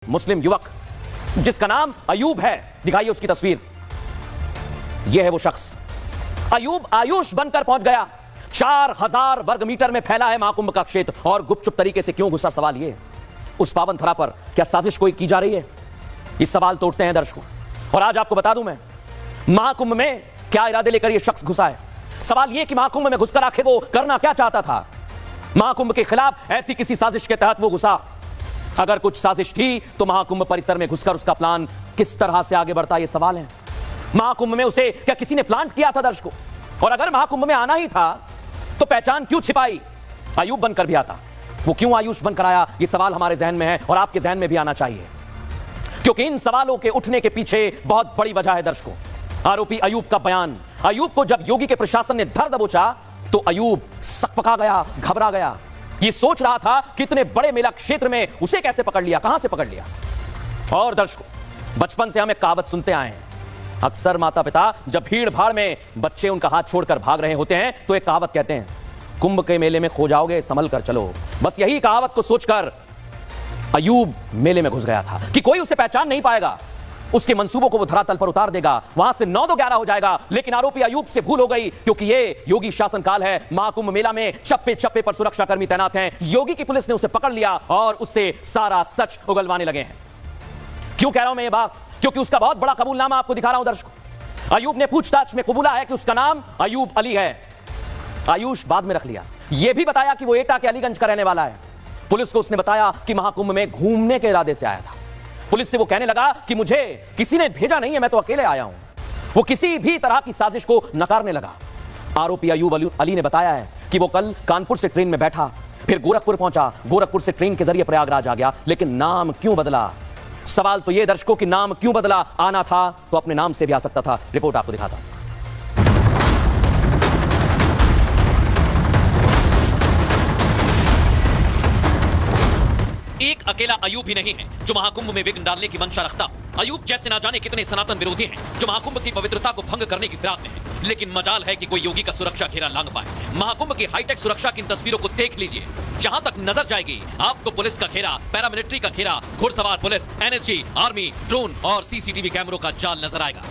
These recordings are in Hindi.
मुस्लिम युवक जिसका नाम अयूब है, दिखाइए उसकी तस्वीर। यह है वो शख्स। अयूब आयुष बनकर पहुंच गया। 4000 वर्ग मीटर में फैला है महाकुंभ का क्षेत्र, और गुपचुप तरीके से क्यों घुसा? सवाल ये, उस पावन धरा पर क्या साजिश कोई की जा रही है? इस सवाल तो उठते हैं दर्शकों। और आज आपको बता दूं मैं, महाकुंभ में क्या इरादे लेकर यह शख्स घुसा है। सवाल यह कि महाकुंभ में घुसकर आखिर वो करना क्या चाहता था? महाकुंभ के खिलाफ ऐसी किसी साजिश के तहत वो घुसा? अगर कुछ साजिश थी तो महाकुंभ परिसर में घुसकर उसका प्लान किस तरह से आगे बढ़ता, ये सवाल है। महाकुंभ में उसे क्या किसी ने प्लांट किया था दर्शकों? और अगर महाकुंभ में आना ही था तो पहचान क्यों छिपाई? अयूब बनकर भी आता, वो क्यों आयुष बनकर आया? ये सवाल हमारे जहन में है और आपके जहन में भी आना चाहिए, क्योंकि इन सवालों के उठने के पीछे बहुत बड़ी वजह है दर्शकों। आरोपी अयूब का बयान। अयूब को जब योगी के प्रशासन ने धर दबोचा तो अयूब सकपका गया, घबरा गया। ये सोच रहा था कि इतने बड़े मेला क्षेत्र में उसे कैसे पकड़ लिया, कहां से पकड़ लिया। और दर्शकों, बचपन से हमें कहावत सुनते आए हैं। अक्सर माता पिता जब भीड़ भाड़ में बच्चे उनका हाथ छोड़कर भाग रहे होते हैं तो एक कहावत कहते हैं, कुंभ के मेले में खो जाओगे, संभल कर चलो। बस यही कहावत को सोचकर अयूब मेले में घुस गया था कि कोई उसे पहचान नहीं पाएगा, उसके मंसूबों को वो धरातल पर उतार देगा, वहां से 9-11 हो जाएगा। लेकिन आरोपी अयूब से भूल हो गई, क्योंकि ये योगी शासनकाल है। महाकुंभ मेला में चप्पे चप्पे पर सुरक्षाकर्मी तैनात हैं। योगी की पुलिस ने उसे पकड़ लिया और उससे सारा सच उगलवाने लगे हैं। क्यों कह रहा हूं मैं ये बात? क्योंकि उसका बहुत बड़ा कबूलनामा आपको दिखा रहा हूं दर्शकों। अयूब ने पूछताछ में कबूला है कि उसका नाम अयूब अली है। आयुष बाद में रख लिया। यह भी बताया कि वो एटा के अलीगंज का रहने वाला है। पुलिस को उसने बताया कि महाकुंभ में घूमने के इरादे से आया था। पुलिस से वो कहने लगा कि मुझे किसी ने भेजा नहीं है, मैं तो अकेले आया हूं। वो किसी भी तरह की साजिश को नकारने लगा। आरोपी अयूब अली ने बताया है कि वो कल कानपुर से ट्रेन में बैठा, फिर गोरखपुर पहुंचा, गोरखपुर से ट्रेन के जरिए प्रयागराज आ गया। लेकिन नाम क्यों बदला? सवाल तो ये दर्शकों कि नाम क्यों बदला? आना था तो अपने नाम से भी आ सकता था। रिपोर्ट आपको दिखाता हूं। एक अकेला अयूब ही नहीं है जो महाकुंभ में विघ्न डालने की मंशा रखता। अयूब जैसे ना जाने कितने सनातन विरोधी हैं जो महाकुंभ की पवित्रता को भंग करने की फिराक में हैं। लेकिन मजाल है कि कोई योगी का सुरक्षा घेरा लांघ पाए। महाकुंभ की हाईटेक सुरक्षा की इन तस्वीरों को देख लीजिए। जहां तक नजर जाएगी आपको पुलिस का घेरा, पैरामिलिट्री का घेरा, घुड़सवार पुलिस, एनएसजी, आर्मी, ड्रोन और सीसीटीवी कैमरों का जाल नजर आएगा।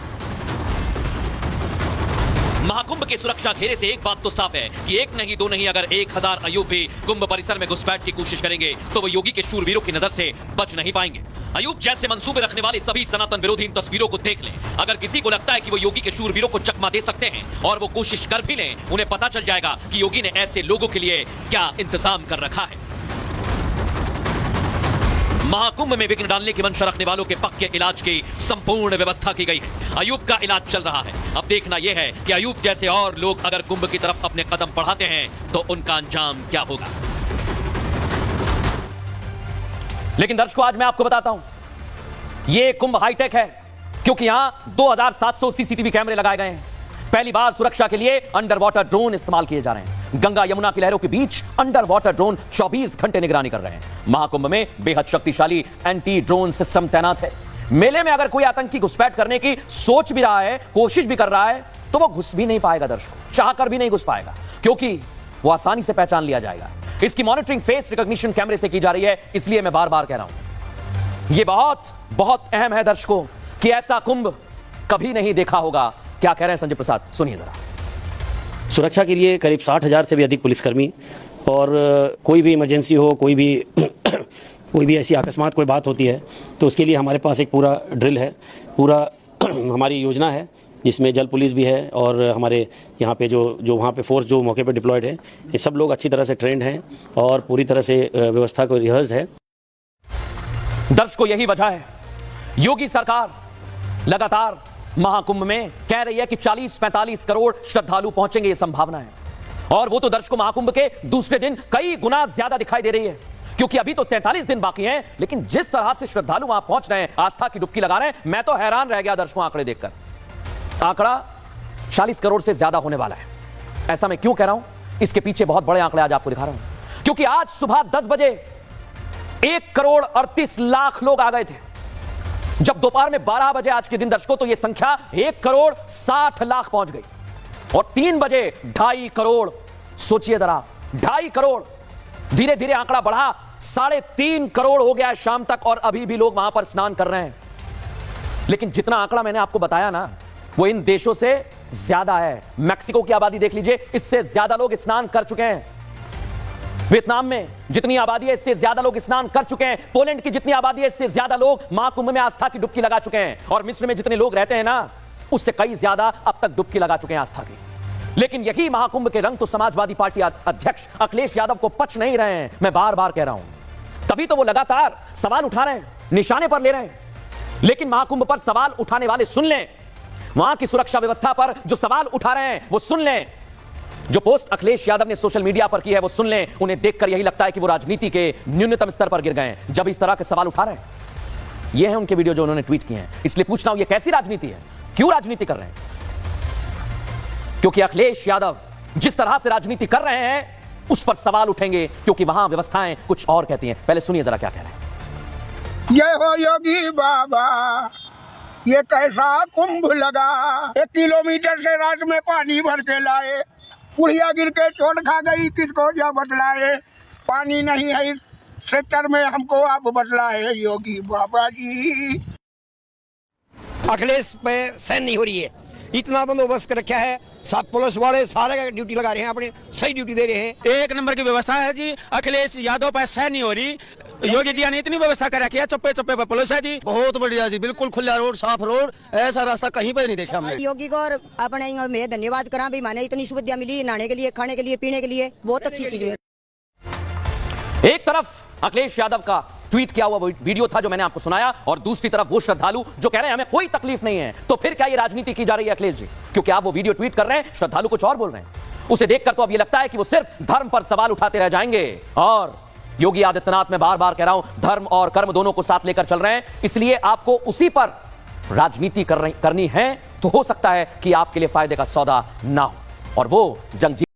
महाकुंभ के सुरक्षा घेरे से एक बात तो साफ है कि एक नहीं दो नहीं, अगर 1000 अयूब भी कुंभ परिसर में घुसपैठ की कोशिश करेंगे तो वो योगी के शूरवीरों की नजर से बच नहीं पाएंगे। अयूब जैसे मंसूबे रखने वाले सभी सनातन विरोधी इन तस्वीरों को देख लें। अगर किसी को लगता है कि वो योगी के शूरवीरों को चकमा दे सकते हैं और वो कोशिश कर भी लें, उन्हें पता चल जाएगा कि योगी ने ऐसे लोगों के लिए क्या इंतजाम कर रखा है। महाकुंभ में विघ्न डालने की मंशा रखने वालों के पक्के इलाज की संपूर्ण व्यवस्था की गई है। अयूब का इलाज चल रहा है। अब देखना यह है कि अयूब जैसे और लोग अगर कुंभ की तरफ अपने कदम बढ़ाते हैं तो उनका अंजाम क्या होगा। लेकिन दर्शकों, आज मैं आपको बताता हूं, यह कुंभ हाईटेक है क्योंकि यहां 2700 सीसीटीवी कैमरे लगाए गए हैं। पहली बार सुरक्षा के लिए अंडर वाटर ड्रोन इस्तेमाल किए जा रहे हैं। गंगा यमुना की लहरों के बीच अंडर वाटर ड्रोन 24 घंटे निगरानी कर रहे हैं। महाकुंभ में बेहद शक्तिशाली एंटी ड्रोन सिस्टम तैनात है। मेले में अगर कोई आतंकी घुसपैठ करने की सोच भी रहा है, कोशिश भी कर रहा है, तो वो घुस भी नहीं पाएगा दर्शकों, चाहकर भी नहीं घुस पाएगा, क्योंकि वो आसानी से पहचान लिया जाएगा। इसकी मॉनिटरिंग फेस रिकॉग्निशन कैमरे से की जा रही है। इसलिए मैं बार बार कह रहा हूं, यह बहुत बहुत अहम है दर्शकों कि ऐसा कुंभ कभी नहीं देखा होगा। क्या कह रहे हैं संजय प्रसाद, सुनिए जरा। सुरक्षा के लिए करीब 60,000 से भी अधिक पुलिसकर्मी, और कोई भी इमरजेंसी हो, कोई भी ऐसी अकस्मात कोई बात होती है तो उसके लिए हमारे पास एक पूरा ड्रिल है, पूरा हमारी योजना है, जिसमें जल पुलिस भी है और हमारे यहाँ पे जो वहाँ पे फोर्स जो मौके पे डिप्लॉयड है, ये सब लोग अच्छी तरह से ट्रेंड हैं और पूरी तरह से व्यवस्था को रिहर्स्ड है। दर्शकों, यही वजह है योगी सरकार लगातार महाकुंभ में कह रही है कि 40-45 करोड़ श्रद्धालु पहुंचेंगे, ये संभावना है। और वो तो दर्शकों महाकुंभ के दूसरे दिन कई गुना ज्यादा दिखाई दे रही है, क्योंकि अभी तो 43 दिन बाकी हैं। लेकिन जिस तरह से श्रद्धालु वहां पहुंच रहे हैं, आस्था की डुबकी लगा रहे हैं, मैं तो हैरान रह गया दर्शकों आंकड़े देखकर। आंकड़ा 40 करोड़ से ज्यादा होने वाला है। ऐसा मैं क्यों कह रहा हूं? इसके पीछे बहुत बड़े आंकड़े आज आपको दिखा रहा हूं, क्योंकि आज सुबह 10 बजे 1,38,00,000 लोग आ गए थे। जब दोपहर में 12 बजे आज के दिन दर्शकों, तो यह संख्या 1,60,00,000 पहुंच गई। और 3 बजे 2.5 करोड़। सोचिए जरा, 2.5 करोड़। धीरे धीरे आंकड़ा बढ़ा 3.5 करोड़ हो गया है शाम तक और अभी भी लोग वहां पर स्नान कर रहे हैं। लेकिन जितना आंकड़ा मैंने आपको बताया ना, वो इन देशों से ज्यादा है। मैक्सिको की आबादी देख लीजिए, इससे ज्यादा लोग स्नान कर चुके हैं। वियतनाम में जितनी आबादी है, इससे ज्यादा लोग स्नान कर चुके हैं। पोलैंड की जितनी आबादी है, इससे ज्यादा लोग महाकुंभ में आस्था की डुबकी लगा चुके हैं। और मिस्र में जितने लोग रहते हैं ना, उससे कई ज्यादा अब तक डुबकी लगा चुके हैं आस्था की। लेकिन यही महाकुंभ के रंग तो समाजवादी पार्टी अध्यक्ष अखिलेश यादव को पच नहीं रहे हैं। मैं बार बार कह रहा हूं, तभी तो वो लगातार सवाल उठा रहे हैं, निशाने पर ले रहे हैं। लेकिन महाकुंभ पर सवाल उठाने वाले सुन लें, वहां की सुरक्षा व्यवस्था पर जो सवाल उठा रहे हैं वो सुन लें, जो पोस्ट अखिलेश यादव ने सोशल मीडिया पर की है वो सुन लें। उन्हें देखकर यही लगता है कि वो राजनीति के न्यूनतम स्तर पर गिर गए हैं जब इस तरह के सवाल उठा रहे हैं। ये है उनके वीडियो जो उन्होंने ट्वीट किए हैं। इसलिए पूछना हूं, ये कैसी राजनीति है? क्यों राजनीति कर रहे हैं? क्योंकि अखिलेश यादव जिस तरह से राजनीति कर रहे हैं उस पर सवाल उठेंगे, क्योंकि वहां व्यवस्थाएं कुछ और कहती हैं। पहले सुनिए जरा क्या कह रहे हैं। जय हो योगी बाबा, ये कैसा कुंभ लगा। 1 किलोमीटर से रात में पानी भर के लाए, पुड़िया गिर के चोट खा गई, किसको जा बतलाए। पानी नहीं है इस सेक्टर में, हमको आप बतलाए योगी बाबा जी। अखिलेश पे सहन नहीं हो रही है, इतना बंदोबस्त कर रखा है। सब पुलिस वाले सारे ड्यूटी लगा रहे हैं, अपनी सही ड्यूटी दे रहे हैं। एक नंबर की व्यवस्था है जी। अखिलेश यादव पर सहन नहीं हो रही। योगी जी ने इतनी व्यवस्था कर रखी है, चप्पे चप्पे पर पुलिस है जी। बहुत बढ़िया जी, बिल्कुल खुला रोड, साफ रोड, ऐसा रास्ता कहीं पर नहीं देखा हमने। योगी को और अपने मैं धन्यवाद करा भी, मैंने इतनी सुविधा मिली नहाने के लिए, खाने के लिए, पीने के लिए, बहुत अच्छी चीज है। एक तरफ अखिलेश यादव का ट्वीट किया हुआ वीडियो था जो मैंने आपको सुनाया, और दूसरी तरफ वो श्रद्धालु जो कह रहे हैं हमें कोई तकलीफ नहीं है। तो फिर क्या ये राजनीति की जा रही है अखिलेश जी? क्योंकि आप वो वीडियो ट्वीट कर रहे हैं, श्रद्धालु कुछ और बोल रहे हैं। उसे देखकर तो अब ये लगता है कि वो सिर्फ धर्म पर सवाल उठाते रह जाएंगे। और योगी आदित्यनाथ, मैं बार बार कह रहा हूं, धर्म और कर्म दोनों को साथ लेकर चल रहे हैं। इसलिए आपको उसी पर राजनीति करनी है तो हो सकता है कि आपके लिए फायदे का सौदा ना हो और वो जंग